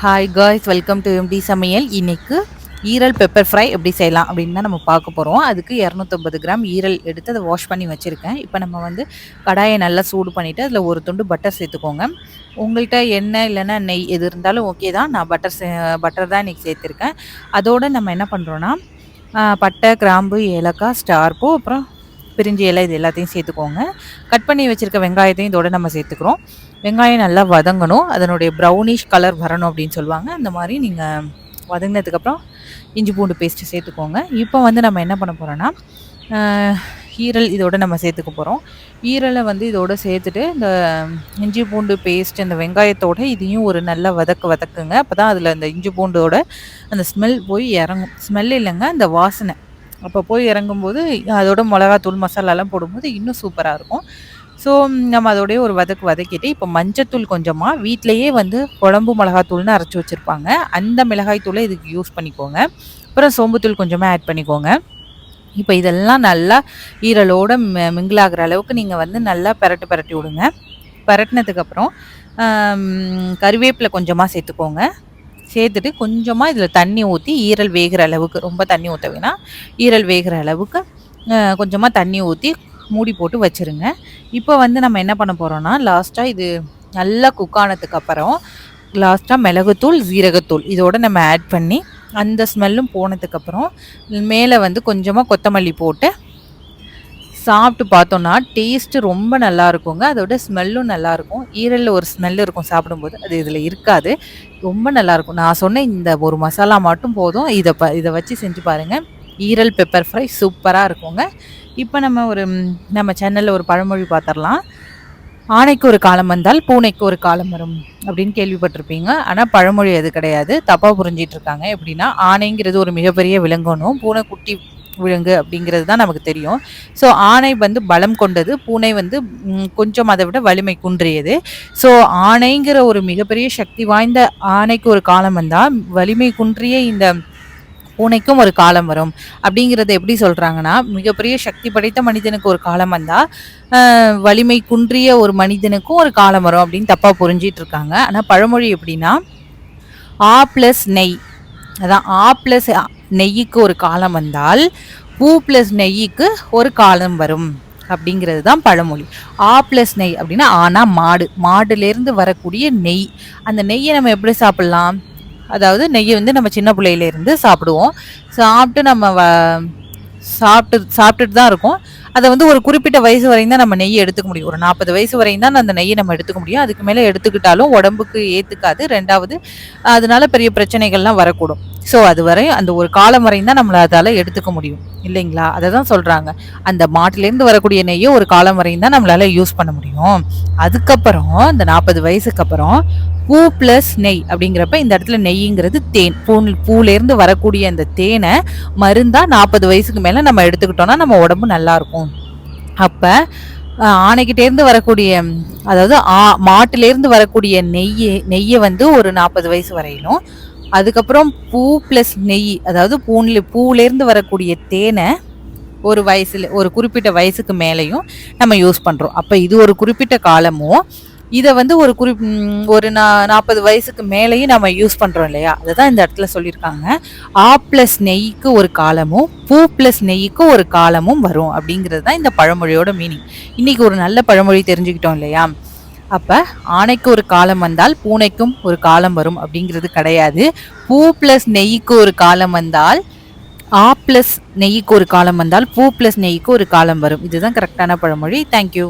Hi guys, welcome to MT சமையல். இன்னைக்கு ஈரல் பெப்பர் ஃப்ரை எப்படி செய்யலாம் அப்படின்னு தான் நம்ம பார்க்க போகிறோம். அதுக்கு 250 கிராம் ஈரல் எடுத்து அதை வாஷ் பண்ணி வச்சுருக்கேன். இப்போ நம்ம வந்து கடாயை நல்லா சூடு பண்ணிவிட்டு அதில் ஒரு துண்டு பட்டர் சேர்த்துக்கோங்க. உங்கள்கிட்ட எண்ணெய் இல்லைன்னா நெய் எது இருந்தாலும் ஓகே தான். நான் பட்டர் தான் இன்றைக்கி சேர்த்துருக்கேன். அதோடு நம்ம என்ன பண்ணுறோன்னா பட்டை, கிராம்பு, ஏலக்காய், ஸ்டார் பூ, அப்புறம் பிரிஞ்சி இலை இது எல்லாத்தையும் சேர்த்துக்கோங்க. கட் பண்ணி வச்சுருக்க வெங்காயத்தையும் இதோட நம்ம சேர்த்துக்கிறோம். வெங்காயம் நல்லா வதங்கணும், அதனுடைய ப்ரௌனிஷ் கலர் வரணும் அப்படின்னு சொல்லுவாங்க. அந்த மாதிரி நீங்கள் வதங்கினதுக்கப்புறம் இஞ்சி பூண்டு பேஸ்ட்டு சேர்த்துக்கோங்க. இப்போ வந்து நம்ம என்ன பண்ண போகிறோன்னா ஈரல் இதோட நம்ம சேர்த்துக்க போகிறோம். ஈரலை வந்து இதோட சேர்த்துட்டு இந்த இஞ்சி பூண்டு பேஸ்ட் இந்த வெங்காயத்தோட இதையும் ஒரு நல்லா வதக்குங்க. அப்போ தான் அதில் அந்த இஞ்சி பூண்டோட அந்த ஸ்மெல் போய் இறங்கும். ஸ்மெல் இல்லைங்க, அந்த வாசனை அப்போ போய் இறங்கும்போது அதோட மிளகாத்தூள் மசாலாலாம் போடும்போது இன்னும் சூப்பராக இருக்கும். ஸோ நம்ம அதோடய ஒரு வதக்கிட்டு இப்போ மஞ்சத்தூள் கொஞ்சமாக வீட்டிலையே வந்து குழம்பு மிளகாத்தூள்னு அரைச்சி வச்சுருப்பாங்க, அந்த மிளகாய் தூளை இதுக்கு யூஸ் பண்ணிக்கோங்க. அப்புறம் சோம்புத்தூள் கொஞ்சமாக ஆட் பண்ணிக்கோங்க. இப்போ இதெல்லாம் நல்லா ஈரலோடு மிங்கிள் ஆகிற அளவுக்கு நீங்கள் வந்து நல்லா பரட்டி விடுங்க. பரட்டினதுக்கப்புறம் கறிவேப்பிலை கொஞ்சமாக சேர்த்துக்கோங்க. சேர்த்துட்டு கொஞ்சமாக இதில் தண்ணி ஊற்றி ஈரல் வேகிற அளவுக்கு, ரொம்ப தண்ணி ஊற்ற வேணாம், ஈரல் வேகிற அளவுக்கு கொஞ்சமாக தண்ணி ஊற்றி மூடி போட்டு வச்சுருங்க. இப்போ வந்து நம்ம என்ன பண்ண போகிறோன்னா லாஸ்ட்டாக இது நல்லா குக் ஆனதுக்கு அப்புறம் லாஸ்ட்டாக மிளகுத்தூள், ஜீரகத்தூள் இதோடு நம்ம ஆட் பண்ணி அந்த ஸ்மெல்லும் போனதுக்கப்புறம் மேலே வந்து கொஞ்சமாக கொத்தமல்லி போட்டு சாப்பிட்டு பார்த்தோன்னா டேஸ்ட்டு ரொம்ப நல்லா இருக்குங்க. அதோட ஸ்மெல்லும் நல்லாயிருக்கும். ஈரலில் ஒரு ஸ்மெல் இருக்கும் சாப்பிடும்போது, அது இதில் இருக்காது. ரொம்ப நல்லாயிருக்கும். நான் சொன்ன இந்த ஒரு மசாலா மட்டும் போதும். இதை வச்சு செஞ்சு பாருங்கள். ஈரல் பெப்பர் ஃப்ரை சூப்பராக இருக்குங்க. இப்போ நம்ம சேனலில் ஒரு பழமொழி பார்த்துடலாம். ஆனைக்கு ஒரு காலம் வந்தால் பூனைக்கு ஒரு காலம் வரும் அப்படின்னு கேள்விப்பட்டிருப்பீங்க. ஆனால் பழமொழி அது கிடையாது, தப்பாக புரிஞ்சிட்டு இருக்காங்க. எப்படின்னா ஆனைங்கிறது ஒரு மிகப்பெரிய விலங்கணும், பூனை குட்டி விலங்கு அப்படிங்கிறது தான் நமக்கு தெரியும். ஸோ ஆனை வந்து பலம் கொண்டது, பூனை வந்து கொஞ்சம் அதை விட வலிமை குன்றியது. ஸோ ஆனைங்கிற ஒரு மிகப்பெரிய சக்தி வாய்ந்த ஆனைக்கு ஒரு காலம் வந்தால் வலிமை குன்றிய இந்த பூனைக்கும் ஒரு காலம் வரும் அப்படிங்கிறத எப்படி சொல்கிறாங்கன்னா, மிகப்பெரிய சக்தி படைத்த மனிதனுக்கு ஒரு காலம் வந்தால் வலிமை குன்றிய ஒரு மனிதனுக்கும் ஒரு காலம் வரும் அப்படின்னு தப்பாக புரிஞ்சிட்டு இருக்காங்க. ஆனால் பழமொழி எப்படின்னா ஆ ப்ளஸ் நெய், அதான் ஆ ப்ளஸ் நெய்யுக்கு ஒரு காலம் வந்தால் பூ ப்ளஸ் நெய்யுக்கு ஒரு காலம் வரும் அப்படிங்கிறது தான் பழமொழி. ஆ ப்ளஸ் நெய் அப்படின்னா ஆனா மாடுலேருந்து வரக்கூடிய நெய். அந்த நெய்யை நம்ம எப்படி சாப்பிட்லாம்? அதாவது நெய்யை வந்து நம்ம சின்ன பிள்ளையிலேருந்து சாப்பிடுவோம். சாப்பிட்டுட்டு தான் இருக்கும். அதை வந்து ஒரு குறிப்பிட்ட வயசு வரையும் தான் நம்ம நெய்யை எடுத்துக்க முடியும். ஒரு 40 வயசு வரையும் தான் அந்த நெய்யை நம்ம எடுத்துக்க முடியும். அதுக்கு மேலே எடுத்துக்கிட்டாலும் உடம்புக்கு ஏற்றுக்காது. 2வது அதனால பெரிய பிரச்சனைகள்லாம் வரக்கூடும். ஸோ அது வரையும் அந்த ஒரு காலம் வரையும் தான் நம்மளை அதால் எடுத்துக்க முடியும் இல்லைங்களா? அதை தான் சொல்கிறாங்க. அந்த மாட்டிலேருந்து வரக்கூடிய நெய்யை ஒரு காலம் வரையும் தான் நம்மளால் யூஸ் பண்ண முடியும். அதுக்கப்புறம் இந்த 40 வயசுக்கு அப்புறம் பூ ப்ளஸ் நெய் அப்படிங்கிறப்ப இந்த இடத்துல நெய்ங்கிறது தேன், பூலேருந்து வரக்கூடிய அந்த தேனை மருந்தாக 40 வயசுக்கு மேலே நம்ம எடுத்துக்கிட்டோம்னா நம்ம உடம்பு நல்லாயிருக்கும். அப்போ ஆனைக்கிட்டேருந்து வரக்கூடிய, அதாவது மாட்டிலேருந்து வரக்கூடிய நெய்யை வந்து ஒரு 40 வயசு வரையிலும், அதுக்கப்புறம் பூ ப்ளஸ் நெய், அதாவது பூலேருந்து வரக்கூடிய தேனை ஒரு குறிப்பிட்ட வயசுக்கு மேலேயும் நம்ம யூஸ் பண்ணுறோம். அப்போ இது ஒரு குறிப்பிட்ட காலமும், இதை வந்து ஒரு 40 வயசுக்கு மேலேயும் நம்ம யூஸ் பண்ணுறோம் இல்லையா? அதை தான் இந்த இடத்துல சொல்லியிருக்காங்க. ஆ ப்ளஸ் நெய்க்கு ஒரு காலமும் பூ ப்ளஸ் நெய்க்கு ஒரு காலமும் வரும் அப்படிங்கிறது தான் இந்த பழமொழியோட மீனிங். இன்றைக்கி ஒரு நல்ல பழமொழி தெரிஞ்சுக்கிட்டோம் இல்லையா? அப்போ ஆனைக்கு ஒரு காலம் வந்தால் பூனைக்கும் ஒரு காலம் வரும் அப்படிங்கிறது கிடையாது. பூ ப்ளஸ் நெய்க்கு ஒரு காலம் வந்தால் ஆ ப்ளஸ் நெய்க்கு ஒரு காலம் வந்தால் பூ ப்ளஸ் நெய்க்கு ஒரு காலம் வரும். இதுதான் கரெக்டான பழமொழி. தேங்க்யூ.